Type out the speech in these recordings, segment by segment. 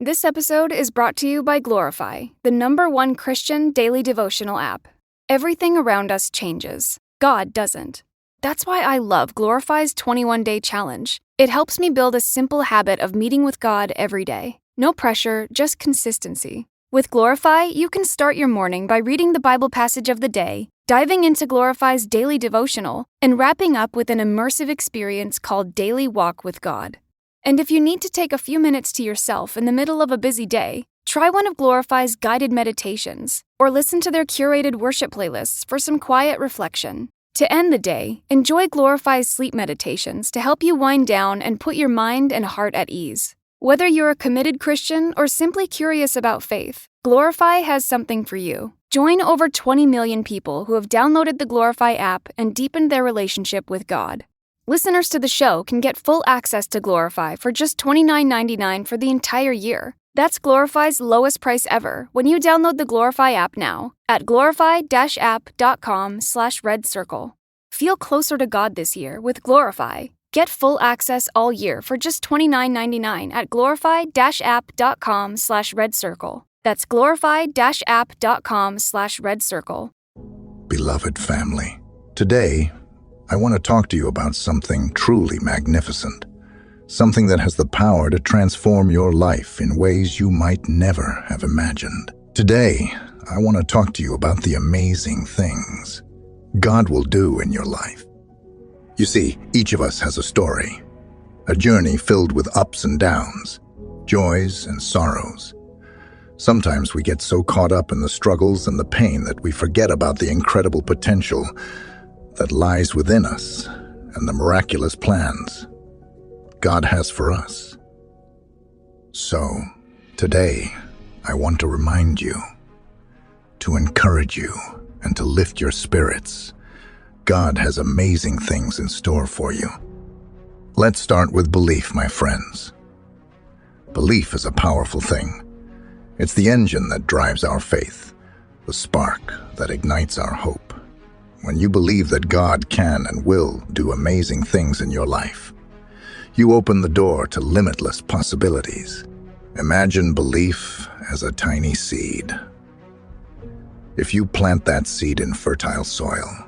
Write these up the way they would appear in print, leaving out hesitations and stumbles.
This episode is brought to you by Glorify, the #1 Christian daily devotional app. Everything around us changes. God doesn't. That's why I love Glorify's 21-day challenge. It helps me build a simple habit of meeting with God every day. No pressure, just consistency. With Glorify, you can start your morning by reading the Bible passage of the day, diving into Glorify's daily devotional, and wrapping up with an immersive experience called Daily Walk with God. And if you need to take a few minutes to yourself in the middle of a busy day, try one of Glorify's guided meditations, or listen to their curated worship playlists for some quiet reflection. To end the day, enjoy Glorify's sleep meditations to help you wind down and put your mind and heart at ease. Whether you're a committed Christian or simply curious about faith, Glorify has something for you. Join over 20 million people who have downloaded the Glorify app and deepened their relationship with God. Listeners to the show can get full access to Glorify for just $29.99 for the entire year. That's Glorify's lowest price ever when you download the Glorify app now at glorify-app.com/redcircle. Feel closer to God this year with Glorify. Get full access all year for just $29.99 at glorify-app.com/redcircle. That's glorify-app.com/redcircle. Beloved family, today, I want to talk to you about something truly magnificent, something that has the power to transform your life in ways you might never have imagined. Today, I want to talk to you about the amazing things God will do in your life. You see, each of us has a story, a journey filled with ups and downs, joys and sorrows. Sometimes we get so caught up in the struggles and the pain that we forget about the incredible potential that lies within us and the miraculous plans God has for us. So, today, I want to remind you, to encourage you, and to lift your spirits. God has amazing things in store for you. Let's start with belief, my friends. Belief is a powerful thing. It's the engine that drives our faith, the spark that ignites our hope. When you believe that God can and will do amazing things in your life, you open the door to limitless possibilities. Imagine belief as a tiny seed. If you plant that seed in fertile soil,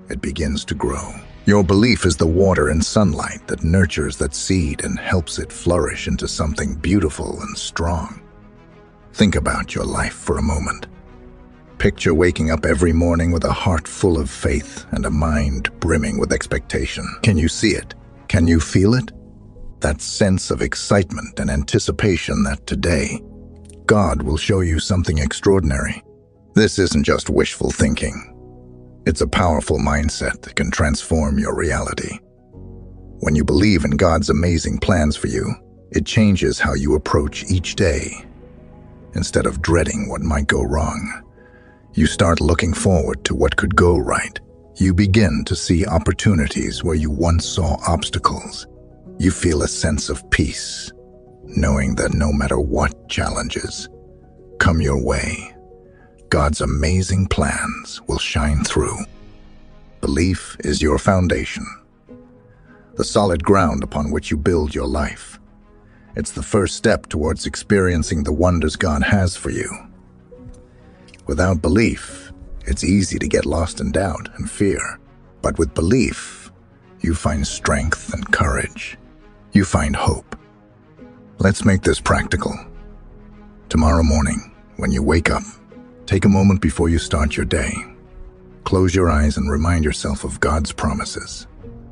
it begins to grow. Your belief is the water and sunlight that nurtures that seed and helps it flourish into something beautiful and strong. Think about your life for a moment. Picture waking up every morning with a heart full of faith and a mind brimming with expectation. Can you see it? Can you feel it? That sense of excitement and anticipation that today, God will show you something extraordinary. This isn't just wishful thinking. It's a powerful mindset that can transform your reality. When you believe in God's amazing plans for you, it changes how you approach each day. Instead of dreading what might go wrong, you start looking forward to what could go right. You begin to see opportunities where you once saw obstacles. You feel a sense of peace, knowing that no matter what challenges come your way, God's amazing plans will shine through. Belief is your foundation, the solid ground upon which you build your life. It's the first step towards experiencing the wonders God has for you. Without belief, it's easy to get lost in doubt and fear. But with belief, you find strength and courage. You find hope. Let's make this practical. Tomorrow morning, when you wake up, take a moment before you start your day. Close your eyes and remind yourself of God's promises.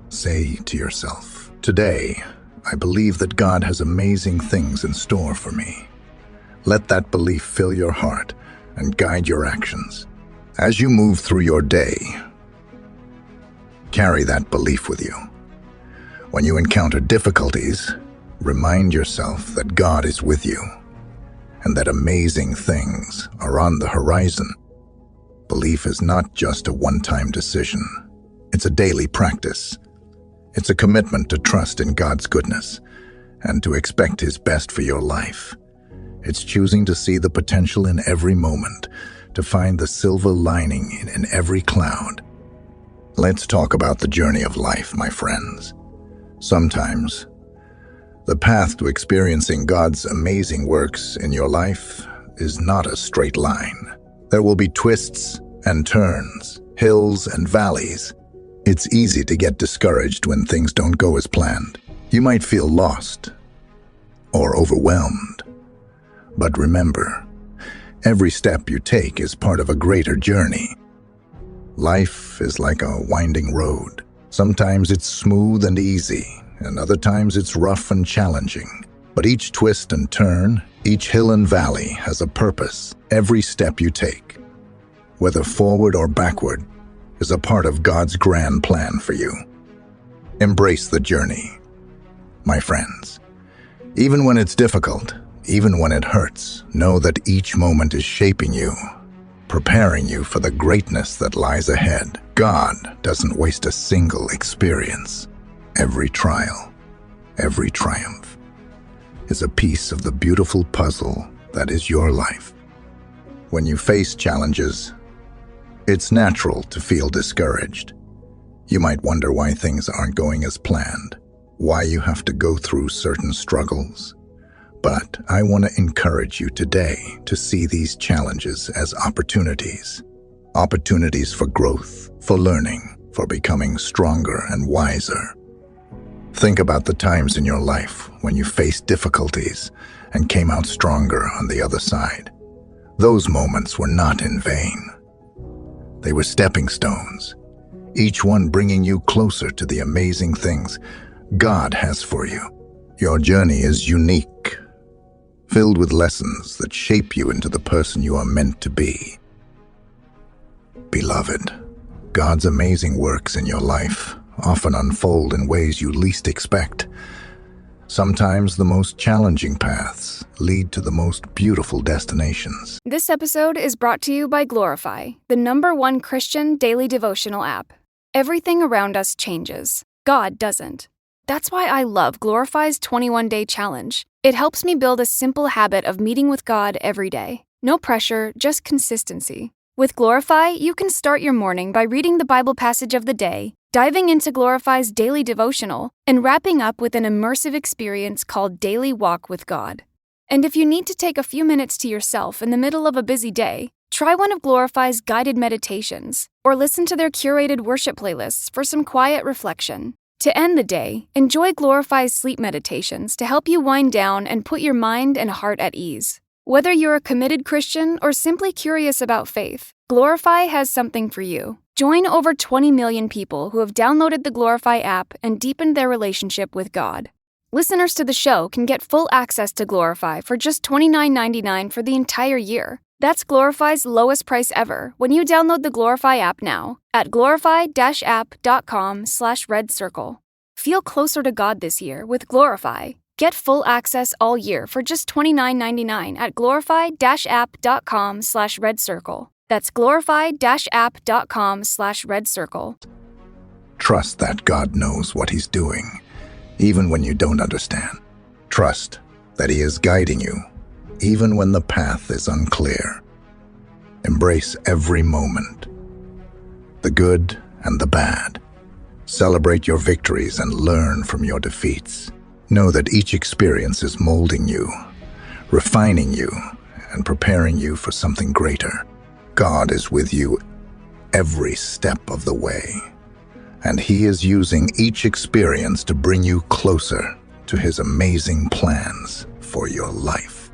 Say to yourself, "Today, I believe that God has amazing things in store for me." Let that belief fill your heart and guide your actions. As you move through your day, carry that belief with you. When you encounter difficulties, remind yourself that God is with you and that amazing things are on the horizon. Belief is not just a one-time decision. It's a daily practice. It's a commitment to trust in God's goodness and to expect His best for your life. It's choosing to see the potential in every moment, to find the silver lining in every cloud. Let's talk about the journey of life, my friends. Sometimes, The path to experiencing God's amazing works in your life is not a straight line. There will be twists and turns, hills and valleys. It's easy to get discouraged when things don't go as planned. You might feel lost or overwhelmed. But remember, every step you take is part of a greater journey. Life is like a winding road. Sometimes it's smooth and easy, and other times it's rough and challenging. But each twist and turn, each hill and valley has a purpose. Every step you take, whether forward or backward, is a part of God's grand plan for you. Embrace the journey, my friends. Even when it's difficult, even when it hurts, know that each moment is shaping you, preparing you for the greatness that lies ahead. God doesn't waste a single experience. Every trial, every triumph, is a piece of the beautiful puzzle that is your life. When you face challenges, it's natural to feel discouraged. You might wonder why things aren't going as planned, why you have to go through certain struggles. But I want to encourage you today to see these challenges as opportunities. Opportunities for growth, for learning, for becoming stronger and wiser. Think about the times in your life when you faced difficulties and came out stronger on the other side. Those moments were not in vain. They were stepping stones, each one bringing you closer to the amazing things God has for you. Your journey is unique, filled with lessons that shape you into the person you are meant to be. Beloved, God's amazing works in your life often unfold in ways you least expect. Sometimes the most challenging paths lead to the most beautiful destinations. This episode is brought to you by Glorify, the #1 Christian daily devotional app. Everything around us changes. God doesn't. That's why I love Glorify's 21-day challenge. It helps me build a simple habit of meeting with God every day. No pressure, just consistency. With Glorify, you can start your morning by reading the Bible passage of the day, diving into Glorify's daily devotional, and wrapping up with an immersive experience called Daily Walk with God. And if you need to take a few minutes to yourself in the middle of a busy day, try one of Glorify's guided meditations, or listen to their curated worship playlists for some quiet reflection. To end the day, enjoy Glorify's sleep meditations to help you wind down and put your mind and heart at ease. Whether you're a committed Christian or simply curious about faith, Glorify has something for you. Join over 20 million people who have downloaded the Glorify app and deepened their relationship with God. Listeners to the show can get full access to Glorify for just $29.99 for the entire year. That's Glorify's lowest price ever when you download the Glorify app now at glorify-app.com/redcircle. Feel closer to God this year with Glorify. Get full access all year for just $29.99 at glorify-app.com/redcircle. That's glorify-app.com/redcircle. Trust that God knows what He's doing, even when you don't understand. Trust that He is guiding you, even when the path is unclear. Embrace every moment, the good and the bad. Celebrate your victories and learn from your defeats. Know that each experience is molding you, refining you, and preparing you for something greater. God is with you every step of the way, and He is using each experience to bring you closer to His amazing plans for your life.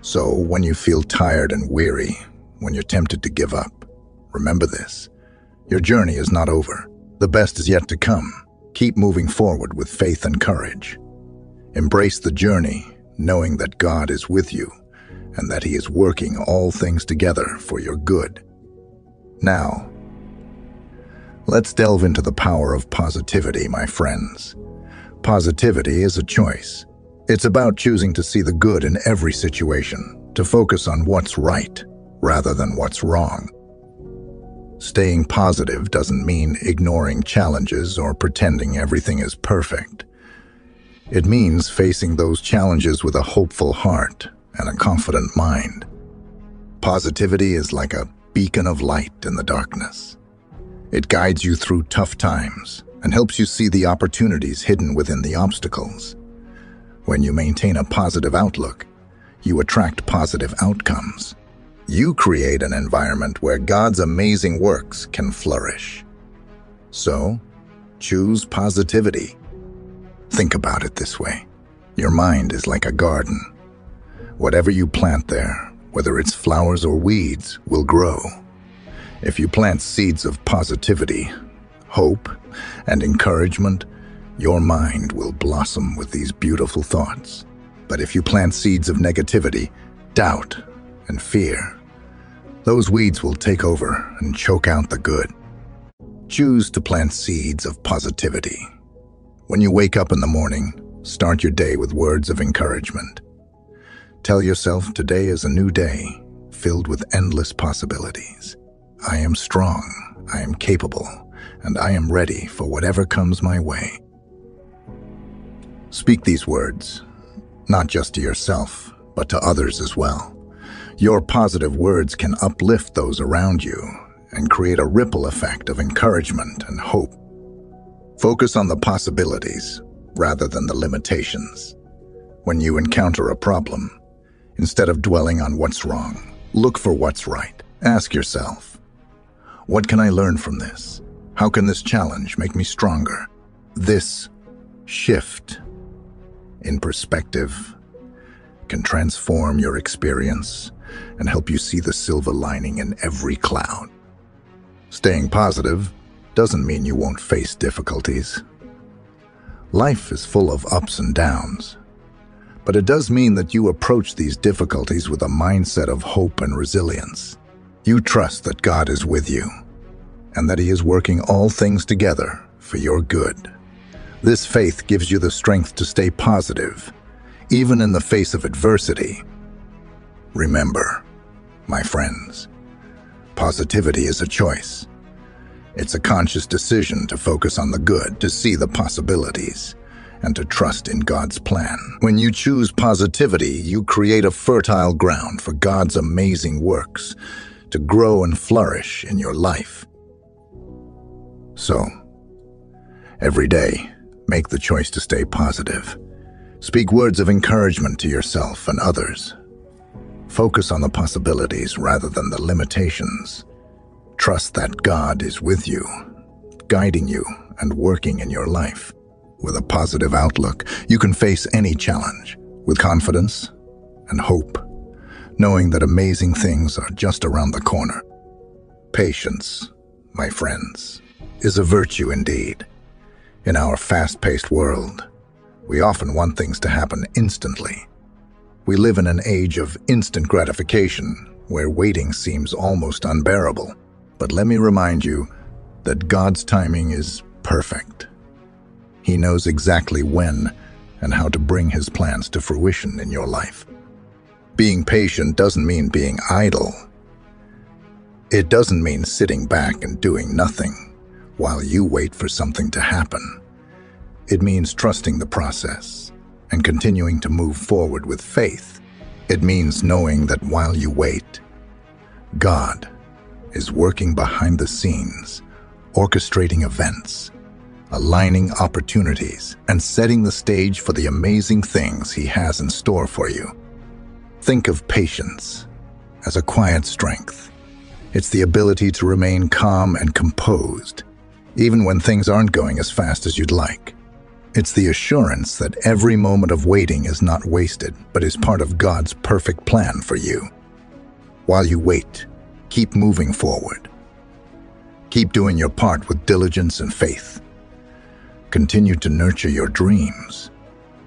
So when you feel tired and weary, when you're tempted to give up, remember this: your journey is not over. The best is yet to come. Keep moving forward with faith and courage. Embrace the journey, knowing that God is with you and that He is working all things together for your good. Now, let's delve into the power of positivity, my friends. Positivity is a choice. It's about choosing to see the good in every situation, to focus on what's right rather than what's wrong. Staying positive doesn't mean ignoring challenges or pretending everything is perfect. It means facing those challenges with a hopeful heart and a confident mind. Positivity is like a beacon of light in the darkness. It guides you through tough times and helps you see the opportunities hidden within the obstacles. When you maintain a positive outlook, you attract positive outcomes. You create an environment where God's amazing works can flourish. So, choose positivity. Think about it this way. Your mind is like a garden. Whatever you plant there, whether it's flowers or weeds, will grow. If you plant seeds of positivity, hope, and encouragement, your mind will blossom with these beautiful thoughts. But if you plant seeds of negativity, doubt, and fear, those weeds will take over and choke out the good. Choose to plant seeds of positivity. When you wake up in the morning, start your day with words of encouragement. Tell yourself today is a new day, filled with endless possibilities. I am strong, I am capable, and I am ready for whatever comes my way. Speak these words, not just to yourself, but to others as well. Your positive words can uplift those around you and create a ripple effect of encouragement and hope. Focus on the possibilities rather than the limitations. When you encounter a problem, instead of dwelling on what's wrong, look for what's right. Ask yourself, what can I learn from this? How can this challenge make me stronger? This shift in perspective can transform your experience and help you see the silver lining in every cloud. Staying positive doesn't mean you won't face difficulties. Life is full of ups and downs, but it does mean that you approach these difficulties with a mindset of hope and resilience. You trust that God is with you and that He is working all things together for your good. This faith gives you the strength to stay positive, even in the face of adversity. Remember, my friends, positivity is a choice. It's a conscious decision to focus on the good, to see the possibilities, and to trust in God's plan. When you choose positivity, you create a fertile ground for God's amazing works to grow and flourish in your life. So, every day, make the choice to stay positive. Speak words of encouragement to yourself and others. Focus on the possibilities rather than the limitations. Trust that God is with you, guiding you and working in your life. With a positive outlook, you can face any challenge with confidence and hope, knowing that amazing things are just around the corner. Patience, my friends, is a virtue indeed. In our fast-paced world, we often want things to happen instantly. We live in an age of instant gratification where waiting seems almost unbearable. But let me remind you that God's timing is perfect. He knows exactly when and how to bring His plans to fruition in your life. Being patient doesn't mean being idle. It doesn't mean sitting back and doing nothing while you wait for something to happen. It means trusting the process and continuing to move forward with faith. It means knowing that while you wait, God is working behind the scenes, orchestrating events, aligning opportunities, and setting the stage for the amazing things He has in store for you. Think of patience as a quiet strength. It's the ability to remain calm and composed, even when things aren't going as fast as you'd like. It's the assurance that every moment of waiting is not wasted, but is part of God's perfect plan for you. While you wait, keep moving forward. Keep doing your part with diligence and faith. Continue to nurture your dreams,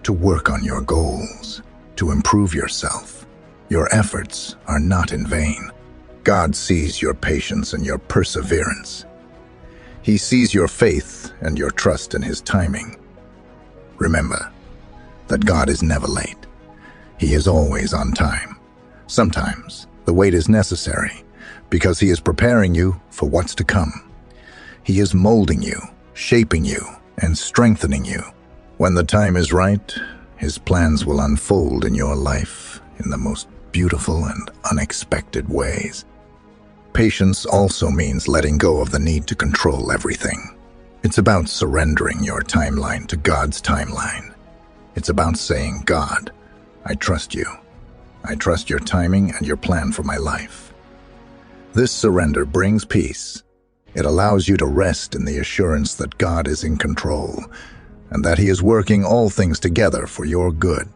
to work on your goals, to improve yourself. Your efforts are not in vain. God sees your patience and your perseverance. He sees your faith and your trust in His timing. Remember that God is never late. He is always on time. Sometimes the wait is necessary because He is preparing you for what's to come. He is molding you, shaping you, and strengthening you. When the time is right, His plans will unfold in your life in the most beautiful and unexpected ways. Patience also means letting go of the need to control everything. It's about surrendering your timeline to God's timeline. It's about saying, God, I trust you. I trust your timing and your plan for my life. This surrender brings peace. It allows you to rest in the assurance that God is in control and that He is working all things together for your good.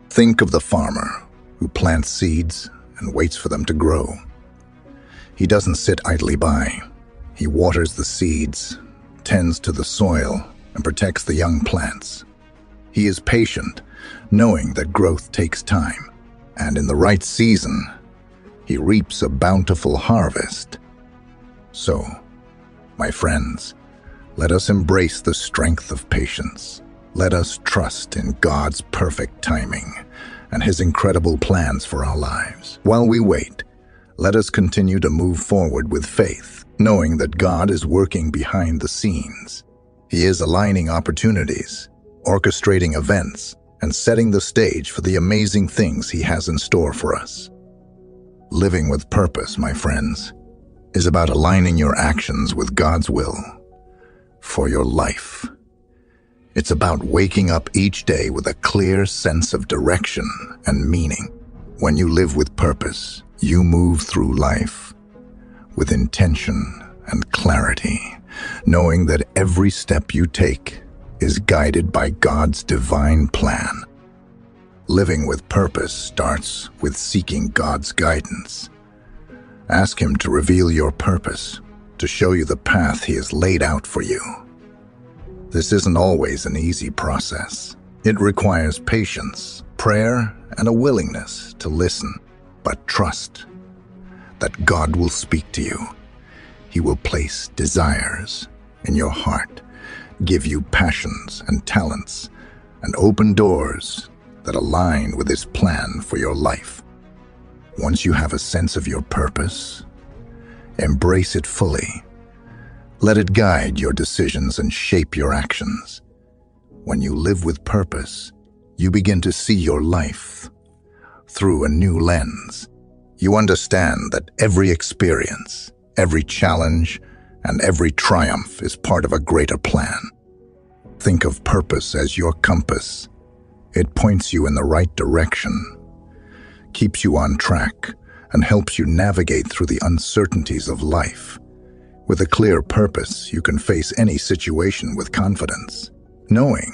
Think of the farmer who plants seeds and waits for them to grow. He doesn't sit idly by. He waters the seeds, tends to the soil, and protects the young plants. He is patient, knowing that growth takes time, and in the right season, he reaps a bountiful harvest. So, my friends, let us embrace the strength of patience. Let us trust in God's perfect timing and His incredible plans for our lives. While we wait, let us continue to move forward with faith, knowing that God is working behind the scenes. He is aligning opportunities, orchestrating events, and setting the stage for the amazing things He has in store for us. Living with purpose, my friends, is about aligning your actions with God's will for your life. It's about waking up each day with a clear sense of direction and meaning. When you live with purpose, you move through life with intention and clarity, knowing that every step you take is guided by God's divine plan. Living with purpose starts with seeking God's guidance. Ask Him to reveal your purpose, to show you the path He has laid out for you. This isn't always an easy process. It requires patience, prayer, and a willingness to listen, but trust that God will speak to you. He will place desires in your heart, give you passions and talents, and open doors that align with His plan for your life. Once you have a sense of your purpose, embrace it fully. Let it guide your decisions and shape your actions. When you live with purpose, you begin to see your life through a new lens. You understand that every experience, every challenge, and every triumph is part of a greater plan. Think of purpose as your compass. It points you in the right direction, keeps you on track, and helps you navigate through the uncertainties of life. With a clear purpose, you can face any situation with confidence, knowing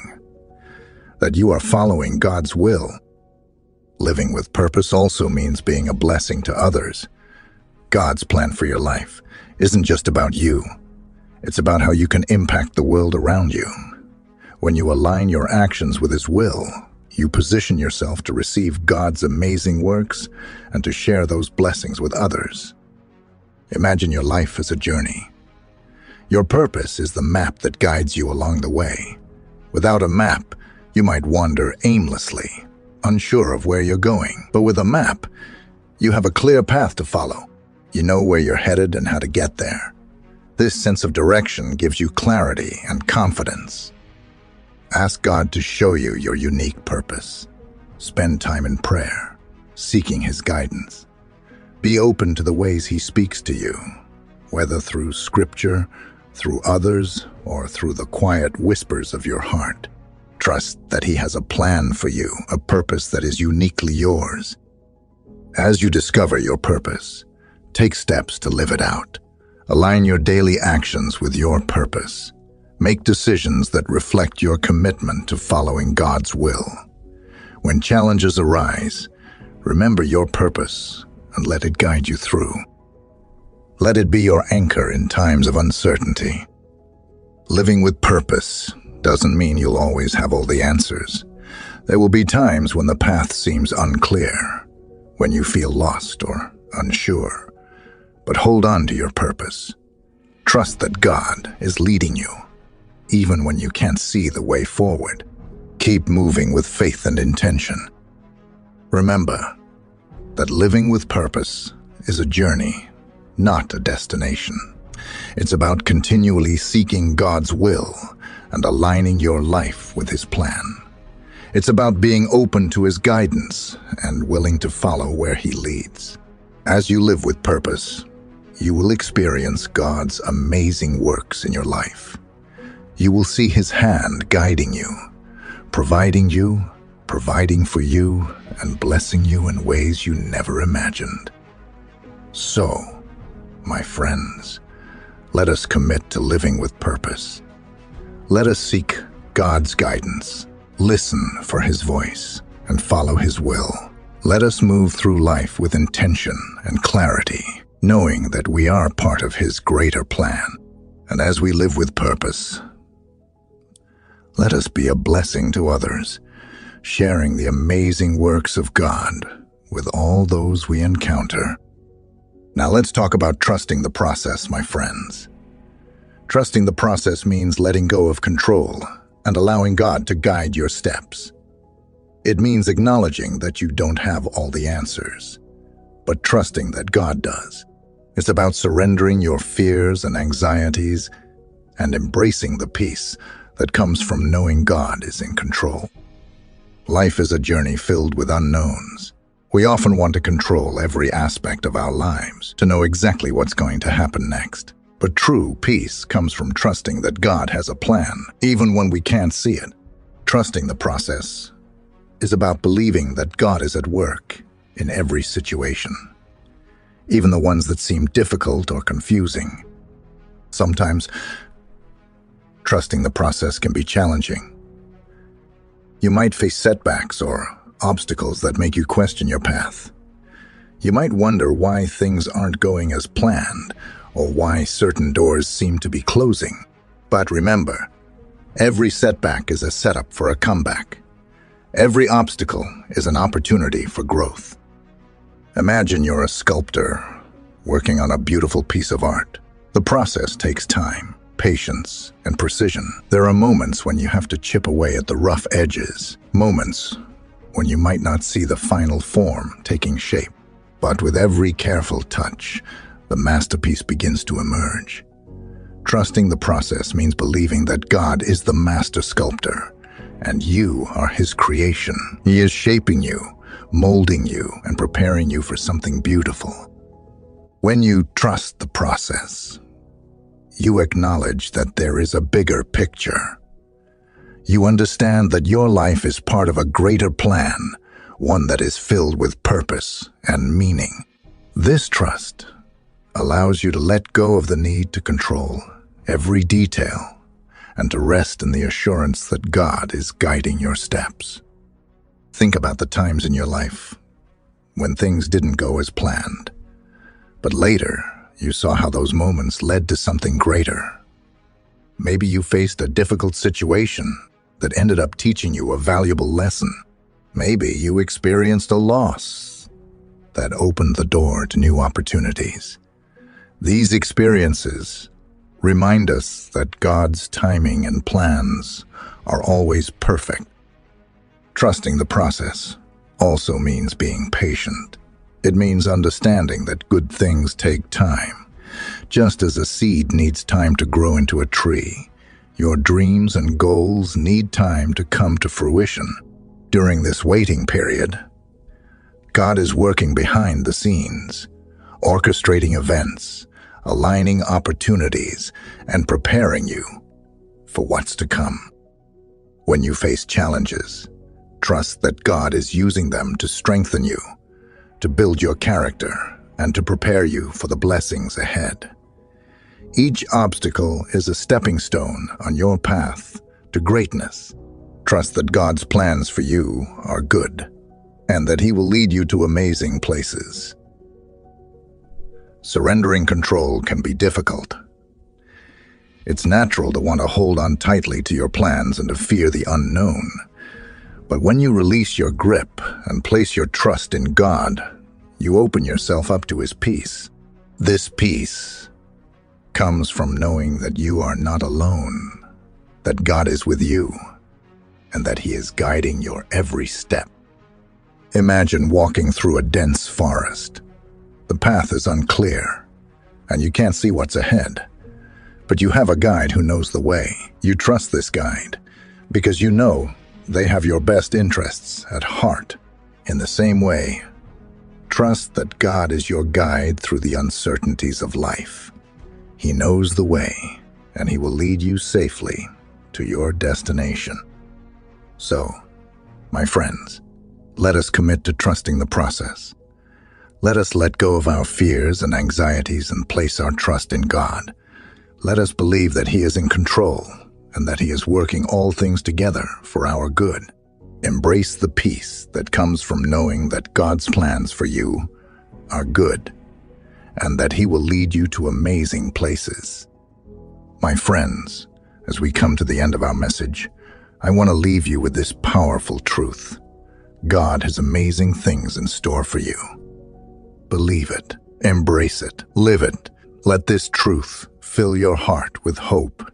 that you are following God's will. Living with purpose also means being a blessing to others. God's plan for your life isn't just about you. It's about how you can impact the world around you. When you align your actions with His will, you position yourself to receive God's amazing works and to share those blessings with others. Imagine your life as a journey. Your purpose is the map that guides you along the way. Without a map, you might wander aimlessly, unsure of where you're going. But with a map, you have a clear path to follow. You know where you're headed and how to get there. This sense of direction gives you clarity and confidence. Ask God to show you your unique purpose. Spend time in prayer, seeking His guidance. Be open to the ways He speaks to you, whether through scripture, through others, or through the quiet whispers of your heart. Trust that He has a plan for you, a purpose that is uniquely yours. As you discover your purpose, take steps to live it out. Align your daily actions with your purpose. Make decisions that reflect your commitment to following God's will. When challenges arise, remember your purpose and let it guide you through. Let it be your anchor in times of uncertainty. Living with purpose doesn't mean you'll always have all the answers. There will be times when the path seems unclear, when you feel lost or unsure. But hold on to your purpose. Trust that God is leading you, even when you can't see the way forward. Keep moving with faith and intention. Remember that living with purpose is a journey, not a destination. It's about continually seeking God's will and aligning your life with His plan. It's about being open to His guidance and willing to follow where He leads. As you live with purpose, you will experience God's amazing works in your life. You will see His hand guiding you, providing for you, and blessing you in ways you never imagined. So, my friends, let us commit to living with purpose. Let us seek God's guidance, listen for His voice, and follow His will. Let us move through life with intention and clarity, knowing that we are part of His greater plan. And as we live with purpose, let us be a blessing to others, sharing the amazing works of God with all those we encounter. Now let's talk about trusting the process, my friends. Trusting the process means letting go of control and allowing God to guide your steps. It means acknowledging that you don't have all the answers, but trusting that God does. It's about surrendering your fears and anxieties and embracing the peace that comes from knowing God is in control. Life is a journey filled with unknowns. We often want to control every aspect of our lives, to know exactly what's going to happen next. But true peace comes from trusting that God has a plan, even when we can't see it. Trusting the process is about believing that God is at work in every situation, even the ones that seem difficult or confusing. Sometimes, trusting the process can be challenging. You might face setbacks or obstacles that make you question your path. You might wonder why things aren't going as planned, or why certain doors seem to be closing. But remember, every setback is a setup for a comeback. Every obstacle is an opportunity for growth. Imagine you're a sculptor working on a beautiful piece of art. The process takes time, patience, and precision. There are moments when you have to chip away at the rough edges, moments when you might not see the final form taking shape. But with every careful touch, the masterpiece begins to emerge. Trusting the process means believing that God is the master sculptor, and you are His creation. He is shaping you, molding you, and preparing you for something beautiful. When you trust the process, you acknowledge that there is a bigger picture. You understand that your life is part of a greater plan, one that is filled with purpose and meaning. This trust allows you to let go of the need to control every detail and to rest in the assurance that God is guiding your steps. Think about the times in your life when things didn't go as planned, but later you saw how those moments led to something greater. Maybe you faced a difficult situation that ended up teaching you a valuable lesson. Maybe you experienced a loss that opened the door to new opportunities. These experiences remind us that God's timing and plans are always perfect. Trusting the process also means being patient. It means understanding that good things take time. Just as a seed needs time to grow into a tree, your dreams and goals need time to come to fruition. During this waiting period, God is working behind the scenes, orchestrating events, aligning opportunities, and preparing you for what's to come. When you face challenges, trust that God is using them to strengthen you, to build your character, and to prepare you for the blessings ahead. Each obstacle is a stepping stone on your path to greatness. Trust that God's plans for you are good, and that He will lead you to amazing places. Surrendering control can be difficult. It's natural to want to hold on tightly to your plans and to fear the unknown. But when you release your grip and place your trust in God, you open yourself up to His peace. This peace comes from knowing that you are not alone, that God is with you, and that He is guiding your every step. Imagine walking through a dense forest. The path is unclear, and you can't see what's ahead. But you have a guide who knows the way. You trust this guide because you know they have your best interests at heart. In the same way, trust that God is your guide through the uncertainties of life. He knows the way, and He will lead you safely to your destination. So, my friends, let us commit to trusting the process. Let us let go of our fears and anxieties and place our trust in God. Let us believe that He is in control and that He is working all things together for our good. Embrace the peace that comes from knowing that God's plans for you are good and that He will lead you to amazing places. My friends, as we come to the end of our message, I want to leave you with this powerful truth. God has amazing things in store for you. Believe it, embrace it, live it. Let this truth fill your heart with hope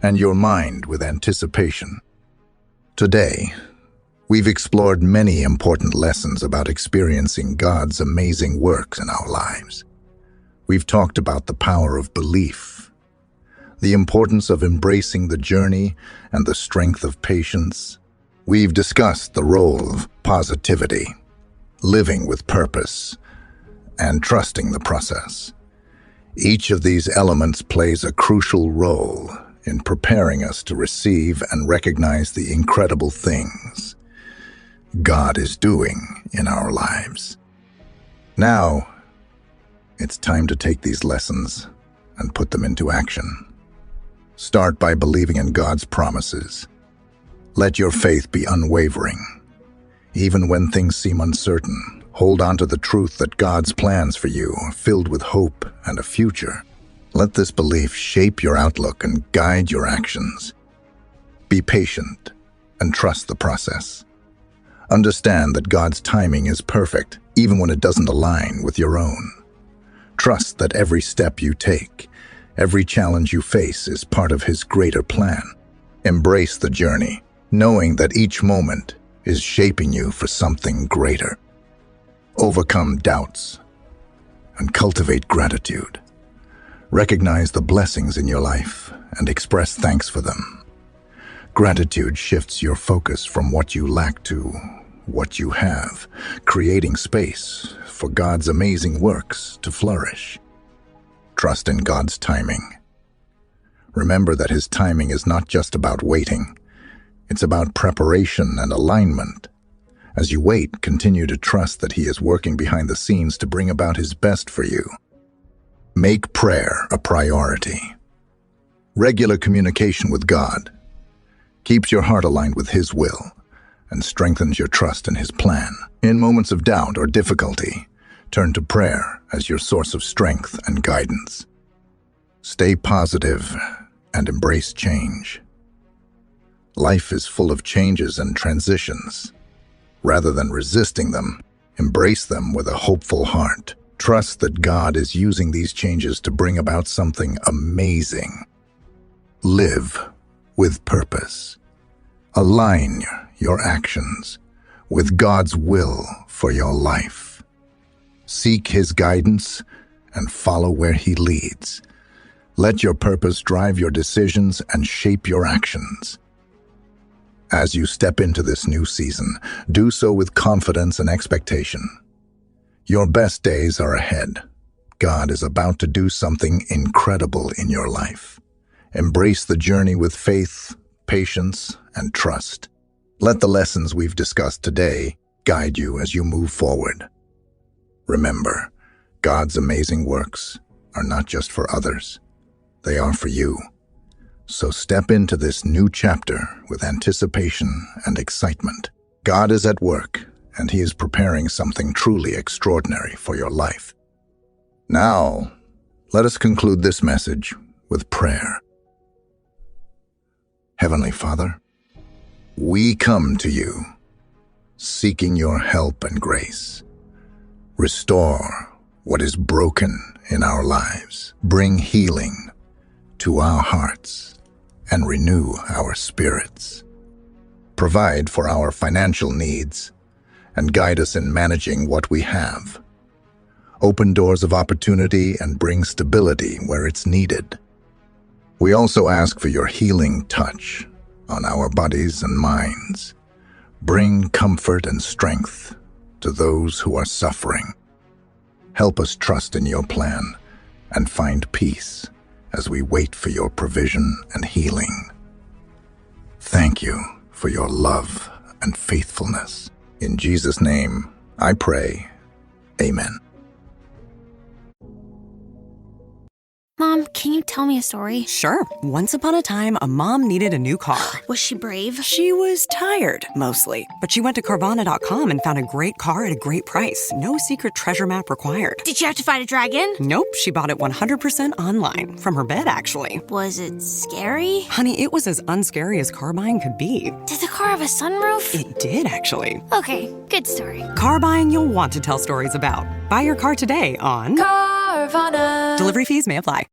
and your mind with anticipation. Today, we've explored many important lessons about experiencing God's amazing works in our lives. We've talked about the power of belief, the importance of embracing the journey, and the strength of patience. We've discussed the role of positivity, living with purpose, and trusting the process. Each of these elements plays a crucial role in preparing us to receive and recognize the incredible things God is doing in our lives. Now, it's time to take these lessons and put them into action. Start by believing in God's promises. Let your faith be unwavering. Even when things seem uncertain, hold on to the truth that God's plans for you are filled with hope and a future. Let this belief shape your outlook and guide your actions. Be patient and trust the process. Understand that God's timing is perfect, even when it doesn't align with your own. Trust that every step you take, every challenge you face is part of His greater plan. Embrace the journey, knowing that each moment is shaping you for something greater. Overcome doubts and cultivate gratitude. Recognize the blessings in your life and express thanks for them. Gratitude shifts your focus from what you lack to what you have, creating space for God's amazing works to flourish. Trust in God's timing. Remember that His timing is not just about waiting. It's about preparation and alignment. As you wait, continue to trust that He is working behind the scenes to bring about His best for you. Make prayer a priority. Regular communication with God keeps your heart aligned with His will and strengthens your trust in His plan. In moments of doubt or difficulty, turn to prayer as your source of strength and guidance. Stay positive and embrace change. Life is full of changes and transitions. Rather than resisting them, embrace them with a hopeful heart. Trust that God is using these changes to bring about something amazing. Live with purpose. Align your actions with God's will for your life. Seek His guidance and follow where He leads. Let your purpose drive your decisions and shape your actions. As you step into this new season, do so with confidence and expectation. Your best days are ahead. God is about to do something incredible in your life. Embrace the journey with faith, patience, and trust. Let the lessons we've discussed today guide you as you move forward. Remember, God's amazing works are not just for others. They are for you. So step into this new chapter with anticipation and excitement. God is at work, and He is preparing something truly extraordinary for your life. Now, let us conclude this message with prayer. Heavenly Father, we come to you, seeking your help and grace. Restore what is broken in our lives. Bring healing to our hearts and renew our spirits. Provide for our financial needs and guide us in managing what we have. Open doors of opportunity and bring stability where it's needed. We also ask for your healing touch on our bodies and minds. Bring comfort and strength to those who are suffering. Help us trust in your plan and find peace as we wait for your provision and healing. Thank you for your love and faithfulness. In Jesus' name, I pray. Amen. Mom, can you tell me a story? Sure. Once upon a time, a mom needed a new car. Was she brave? She was tired, mostly. But she went to Carvana.com and found a great car at a great price. No secret treasure map required. Did you have to fight a dragon? Nope, she bought it 100% online. From her bed, actually. Was it scary? Honey, it was as unscary as car buying could be. Did the car have a sunroof? It did, actually. Okay, good story. Car buying you'll want to tell stories about. Buy your car today on Carvana. Delivery fees may apply.